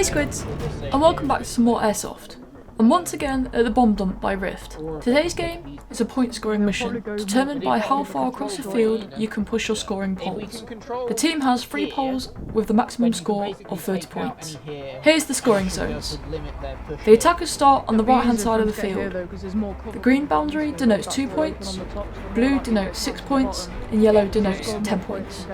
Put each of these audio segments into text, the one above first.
ErnieSquids, and welcome back to some more Airsoft. I'm once again at the bomb dump by Rift. Today's game is a point scoring mission, determined by how far across the field you can push your scoring poles. The team has 3 poles with the maximum score of 30 points. Here's the scoring zones. The attackers start on the right hand side of the field. The green boundary denotes 2 points, blue denotes 6 points, and yellow denotes 10 points.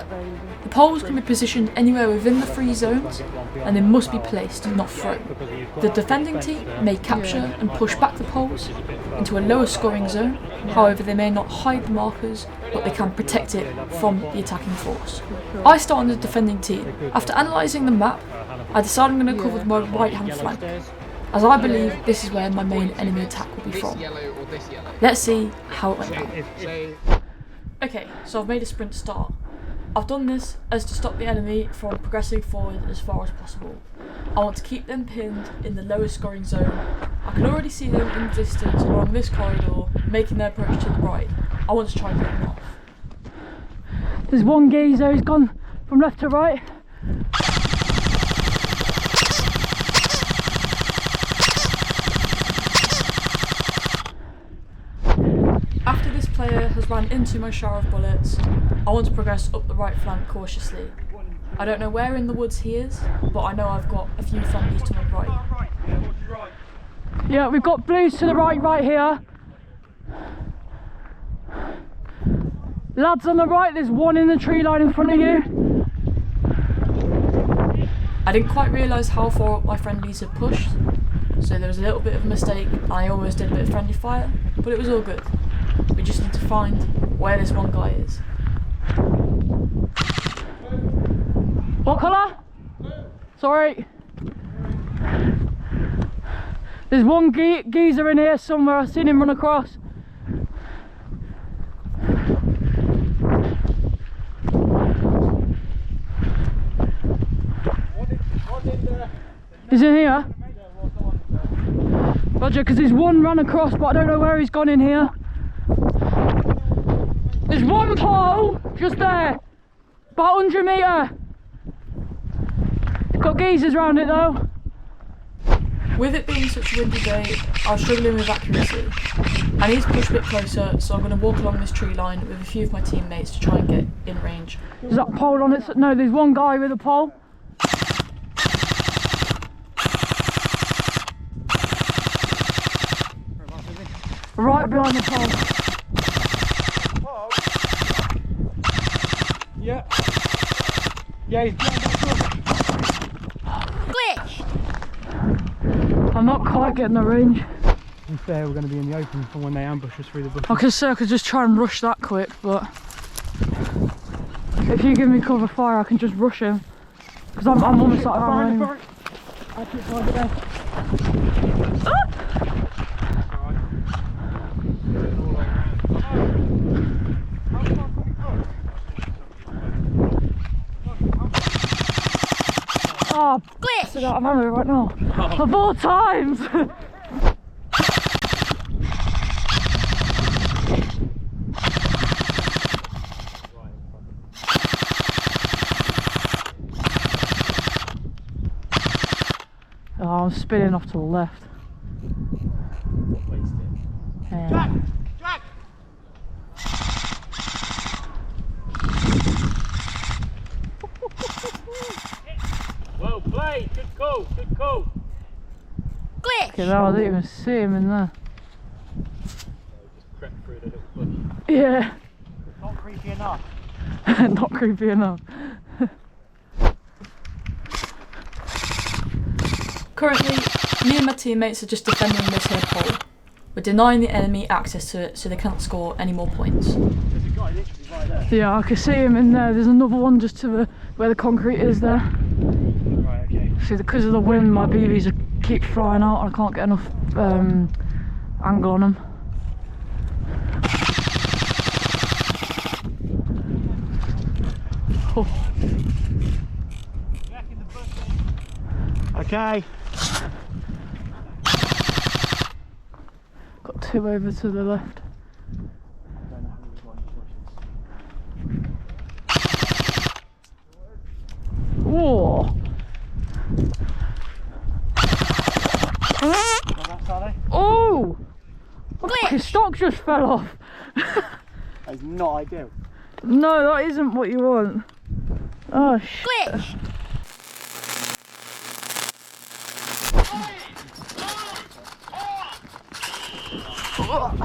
The poles can be positioned anywhere within the 3 zones, and they must be placed, not thrown. The defending team may capture and push back the poles into a lower scoring zone, however they may not hide the markers, but they can protect it from the attacking force. I start on the defending team. After analysing the map, I decide I'm going to cover my right hand flank, as I believe this is where my main enemy attack will be from. Let's see how it went down. Okay, so I've made a sprint start. I've done this as to stop the enemy from progressing forward as far as possible. I want to keep them pinned in the lowest scoring zone. I can already see them in the distance along this corridor, making their approach to the right. I want to try and get them off. There's one geezer who's gone from left to right. After this player has ran into my shower of bullets, I want to progress up the right flank cautiously. I don't know where in the woods he is, but I know I've got a few friendlies to my right. Yeah, we've got blues to the right here. Lads on the right, there's one in the tree line in front of you. I didn't quite realise how far up my friendlies had pushed, so there was a little bit of a mistake and I almost did a bit of friendly fire, but it was all good. We just need to find where this one guy is. What colour? Sorry. There's one geezer in here somewhere, I've seen him run across. He's in here? Roger, because there's one run across, but I don't know where he's gone in here. There's one pole just there, about 100 metre. It's got geezers around it though. With it being such a windy day, I was struggling with accuracy. I need to push a bit closer, so I'm going to walk along this tree line with a few of my teammates to try and get in range. Is that pole on it? No, there's one guy with a pole. Right behind the pole. Yeah. Yeah, he's behind that. Glitch! I'm not quite getting the range. To be fair, we're going to be in the open for when they ambush us through the bushes. I could say I could just try and rush that quick, but if you give me cover fire, I can just rush him. Because I'm almost out of ammo. I keep find it there. Oh, glitch! I'm out of ammo right now. Oh. Of all times! Oh, I'm spinning off to the left. Jack! Jack! Well played, good call, good call. Glitch! Okay, now I didn't even see him in there. Just crept through the little bush. Yeah. Not creepy enough. Not creepy enough. Currently, me and my teammates are just defending this here pole. We're denying the enemy access to it so they can't score any more points. There's a guy literally right there. Yeah, I can see him in there. There's another one just to where the concrete is there. Right, okay. See, because of the wind, my BBs keep flying out and I can't get enough angle on them. Oh. Okay. Got 2 over to the left. Whoa! His stock just fell off. That's not ideal. No, that isn't what you want. Oh shit. Glitch!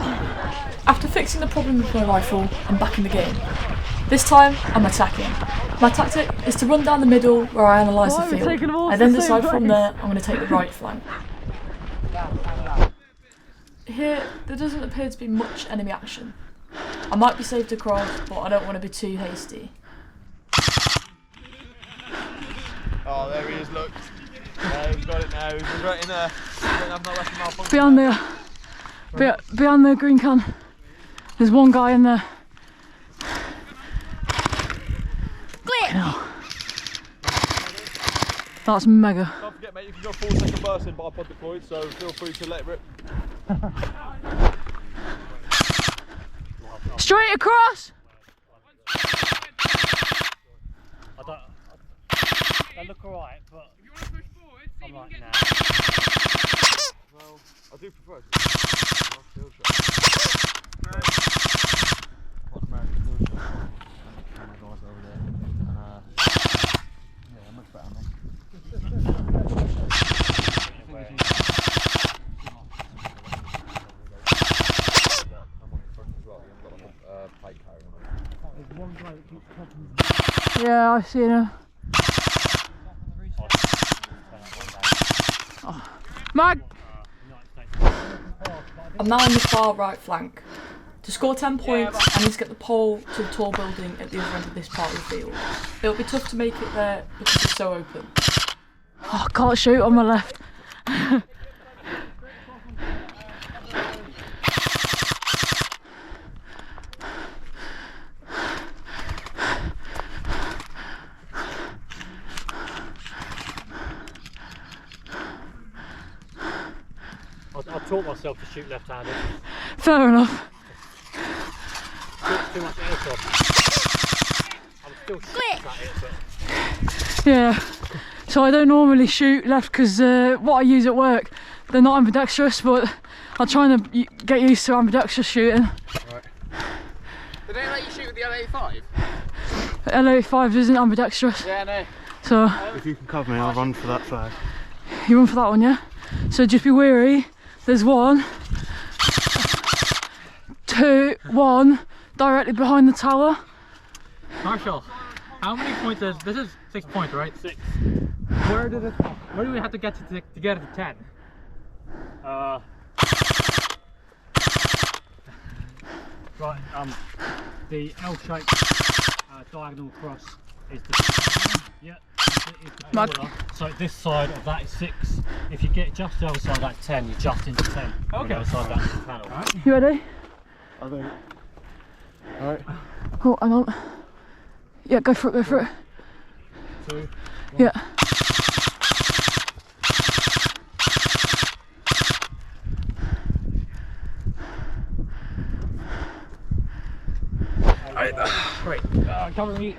After fixing the problem with my rifle, I'm back in the game. This time, I'm attacking. My tactic is to run down the middle where I analyse the field. I then decide from there I'm going to take the right flank. Here, there doesn't appear to be much enemy action. I might be saved across, but I don't want to be too hasty. Oh, there he is, look. Yeah, he's got it now, he's right in there. Behind the green can. There's one guy in there. Glitch! That's mega. Don't forget, mate, you can go 4-second burst in bipod deployed, so feel free to let it rip. Straight across! They look alright, but if you want to push forward, I'm like, nah. Well, I do prefer it. Yeah, I see him. Oh. Mag! I'm now on the far right flank. To score 10 points, I need to get the pole to the tall building at the other end of this part of the field. It'll be tough to make it there because it's so open. Oh, I can't shoot on my left. I taught myself to shoot left-handed. Fair enough. Too much airsoft. I'm still shit at it, but... Yeah. So I don't normally shoot left because what I use at work, they're not ambidextrous, but I'm trying to get used to ambidextrous shooting. Right. Did they let you shoot with the L85? L85 isn't ambidextrous. Yeah, no. So if you can cover me, I'll run for that flag. You run for that one, yeah? So just be wary. There's 1, 2, 1 directly behind the tower. Marshall, how many points is this? Is 6 points, right? 6. Where do we have to get to get it to 10? Right. The L-shaped diagonal across is the yeah. Is the corner. So this side of that is 6. If you get just the other side of that 10, you're just into 10. Okay. The other side of that panel. Right. You ready? I think. Alright. Oh, hang on. Yeah, go for it, go for it. 2, 1. Yeah. Great. Cover me.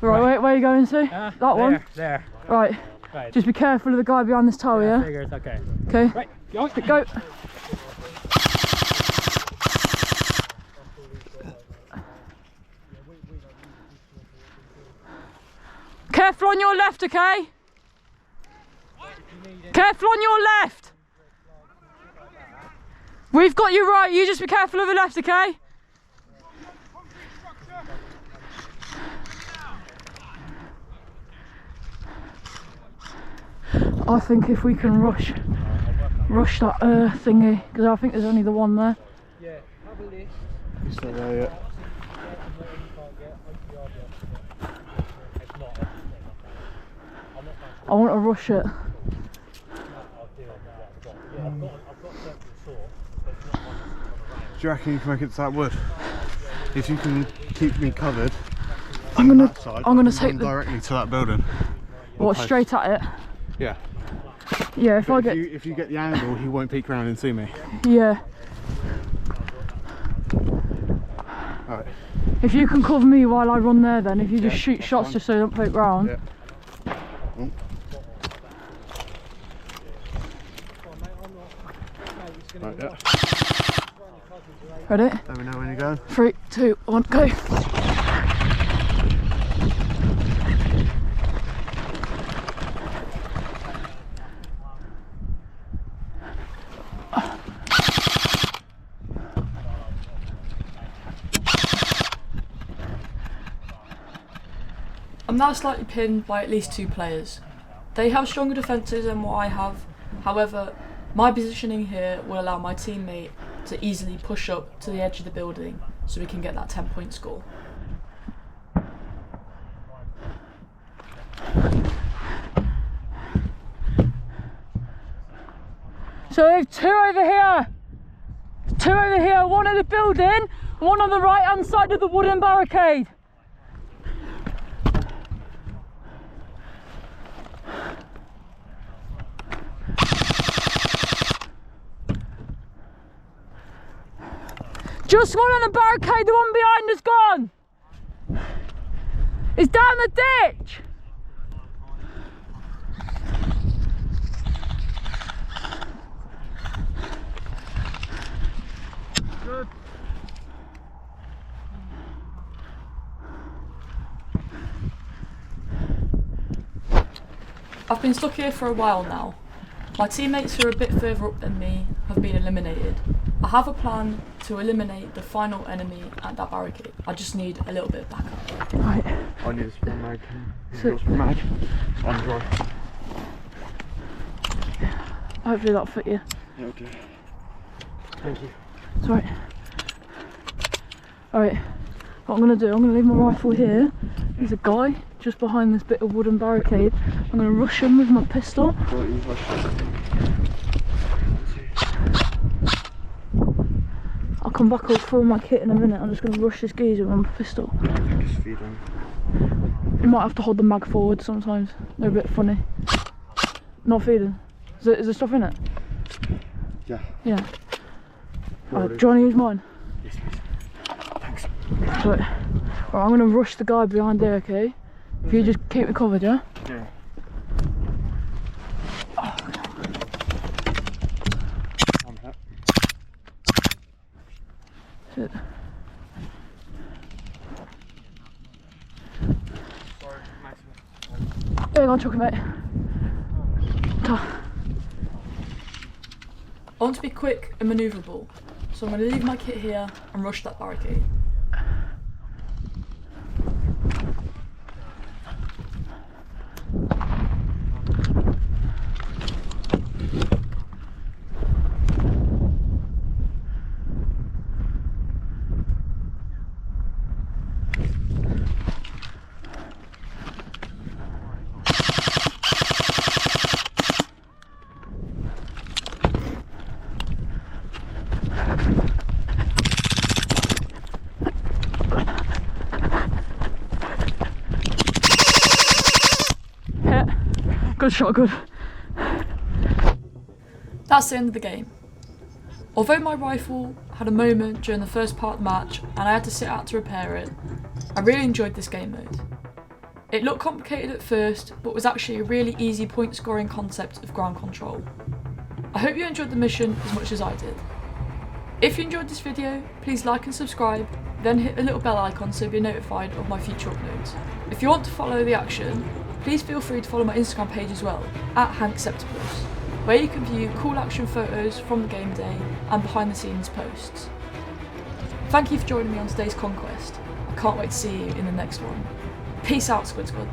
Right, where are you going to? That one? There. Right. Right. Just be careful of the guy behind this tower, yeah? Figures, okay. Okay. Right. Go. Careful on your left, okay? Careful on your left! We've got you right, you just be careful of the left, okay? I think if we can rush that thingy, because I think there's only the one there. Yeah, have a list. He's still there yet. I want to rush it. Do you reckon you can make it to that wood? If you can keep me covered, I'm gonna take run directly to that building. What, straight at it? Yeah. Yeah, if you get the angle, he won't peek around and see me. Yeah. Alright. If you can cover me while I run there, then if you just shoot shots just so they don't poke round. Yeah. Right, yeah. Ready? Let me know when you're going. 3, 2, 1, go. I'm now slightly pinned by at least 2 players. They have stronger defences than what I have, however, my positioning here will allow my teammate to easily push up to the edge of the building so we can get that 10-point score. So there's 2 over here! 2 over here, 1 in the building, 1 on the right hand side of the wooden barricade. Just 1 on the barricade, the one behind us gone! It's down the ditch! Good. I've been stuck here for a while now. My teammates who are a bit further up than me have been eliminated. I have a plan to eliminate the final enemy at that barricade. I just need a little bit of backup. Right. I need a spare mag. Spare mag. On dry. Hopefully that'll fit you. Yeah, okay. Thank you. It's alright. Alright, what I'm going to do, I'm going to leave my rifle here. There's a guy just behind this bit of wooden barricade. I'm going to rush him with my pistol. I'll come back up for my kit in a minute. I'm just going to rush this geezer with my pistol. Just feed him. You might have to hold the mag forward sometimes. They're a bit funny. Not feeding. Is there stuff in it? Yeah. Yeah. Alright, do you want to use mine? Yes, please. Thanks. Right. Alright, I'm going to rush the guy behind there, okay? If you just keep me covered, yeah? Yeah. I'm hit. That's it. Sorry, Maximum. There you go, chuck it, mate. I want to be quick and manoeuvrable, so I'm going to leave my kit here and rush that barricade. Good shot, good. That's the end of the game. Although my rifle had a moment during the first part of the match and I had to sit out to repair it, I really enjoyed this game mode. It looked complicated at first, but was actually a really easy point scoring concept of ground control. I hope you enjoyed the mission as much as I did. If you enjoyed this video, please like and subscribe, then hit the little bell icon so you'll be notified of my future uploads. If you want to follow the action, please feel free to follow my Instagram page as well, @HankSeptipus, where you can view cool action photos from the game day and behind the scenes posts. Thank you for joining me on today's conquest. I can't wait to see you in the next one. Peace out, Squid Squad.